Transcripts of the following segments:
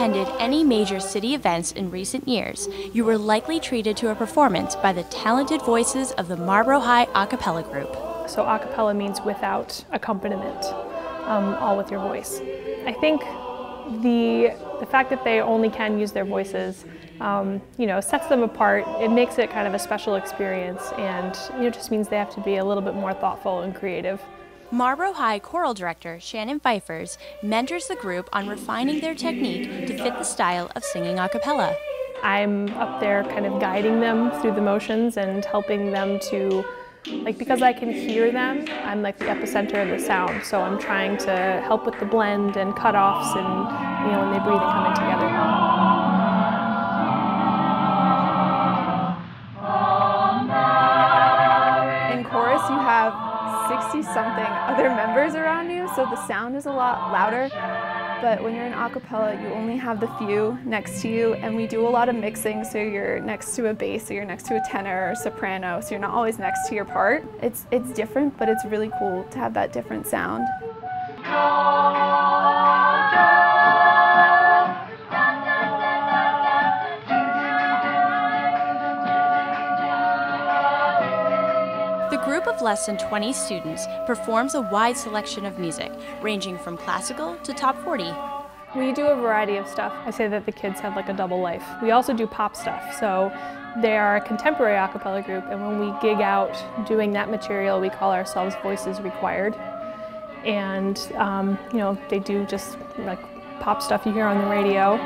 attended any major city events in recent years, you were likely treated to a performance by the talented voices of the Marlborough High a cappella group. So a cappella means without accompaniment, all with your voice. I think the fact that they only can use their voices, sets them apart. It makes it kind of a special experience, and it just means they have to be a little bit more thoughtful and creative. Marlborough High choral director Shannon Pfeifers mentors the group on refining their technique to fit the style of singing a cappella. I'm up there kind of guiding them through the motions and helping them to, because I can hear them, I'm like the epicenter of the sound, so I'm trying to help with the blend and cutoffs and, when they breathe and come in together. In chorus, you have 60-something other members around you, so the sound is a lot louder. But when you're in a cappella, you only have the few next to you, and we do a lot of mixing, so you're next to a bass, so you're next to a tenor or soprano, so you're not always next to your part. It's different, but it's really cool to have that different sound. The group of less than 20 students performs a wide selection of music, ranging from classical to top 40. We do a variety of stuff. I say that the kids have like a double life. We also do pop stuff, so they are a contemporary a cappella group, and when we gig out doing that material, we call ourselves Voices Required. And they do just like pop stuff you hear on the radio.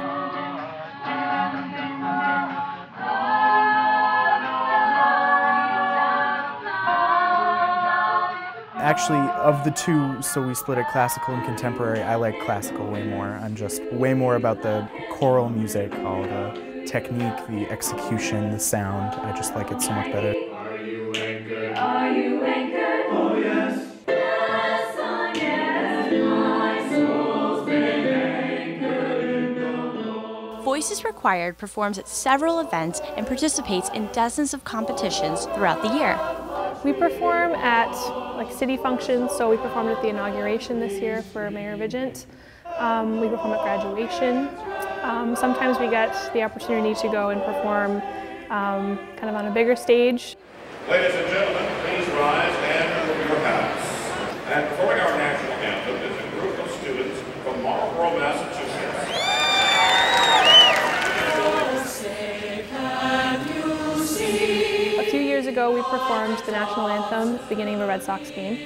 Actually, of the two, so we split it classical and contemporary, I like classical way more. I'm just way more about the choral music, all the technique, the execution, the sound. I just like it so much better. Are you anchored? Are you anchored? Oh yes. Yes, oh yes, my soul's been anchored in the Lord. Voices Required performs at several events and participates in dozens of competitions throughout the year. We perform at city functions, so we performed at the inauguration this year for Mayor Vigent. We perform at graduation. Sometimes we get the opportunity to go and perform kind of on a bigger stage. Ladies and gentlemen, please rise and move your hats. And performing our national anthem is a group of students from Marlborough, Massachusetts. A few years ago, we performed the national anthem at the beginning of a Red Sox game.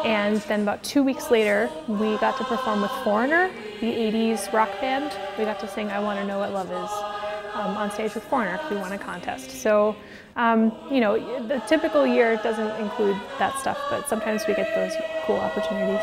And then about 2 weeks later, we got to perform with Foreigner, the 80s rock band. We got to sing I Want to Know What Love Is on stage with Foreigner because we won a contest. So, the typical year doesn't include that stuff, but sometimes we get those cool opportunities.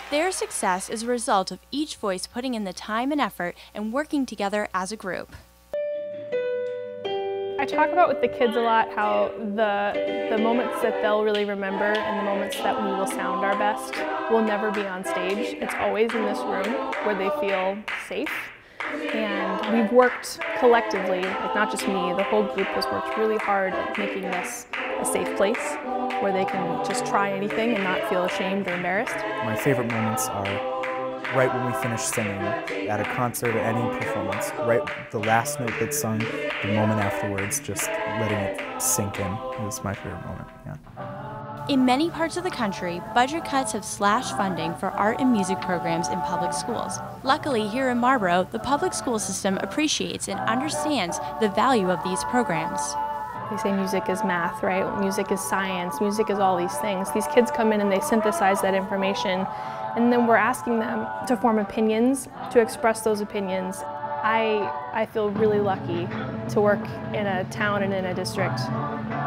Their success is a result of each voice putting in the time and effort and working together as a group. I talk about with the kids a lot how the moments that they'll really remember and the moments that we will sound our best will never be on stage. It's always in this room where they feel safe. And we've worked collectively, not just me, the whole group has worked really hard at making this a safe place where they can just try anything and not feel ashamed or embarrassed. My favorite moments are right when we finish singing, at a concert or any performance, right the last note that's sung, the moment afterwards, just letting it sink in is my favorite moment, yeah. In many parts of the country, budget cuts have slashed funding for art and music programs in public schools. Luckily, here in Marlborough, the public school system appreciates and understands the value of these programs. They say music is math, right? Music is science, music is all these things. These kids come in and they synthesize that information, and then we're asking them to form opinions, to express those opinions. I feel really lucky to work in a town and in a district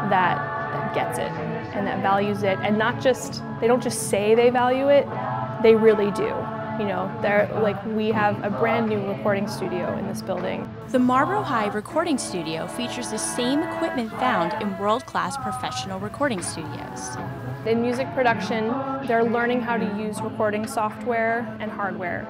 that gets it and that values it, and they don't just say they value it, they really do. We have a brand new recording studio in this building. The Marlborough High Recording Studio features the same equipment found in world-class professional recording studios. In music production, they're learning how to use recording software and hardware.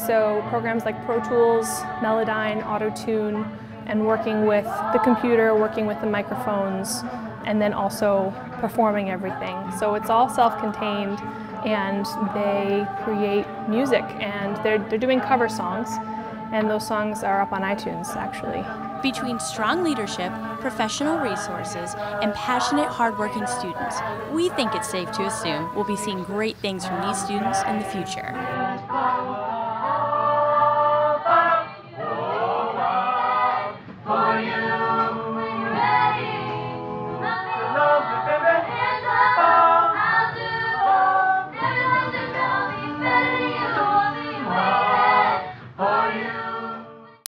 So programs like Pro Tools, Melodyne, Auto-Tune, and working with the computer, working with the microphones, and then also performing everything. So it's all self-contained, and they create music, and they're doing cover songs, and those songs are up on iTunes, actually. Between strong leadership, professional resources, and passionate, hardworking students, we think it's safe to assume we'll be seeing great things from these students in the future.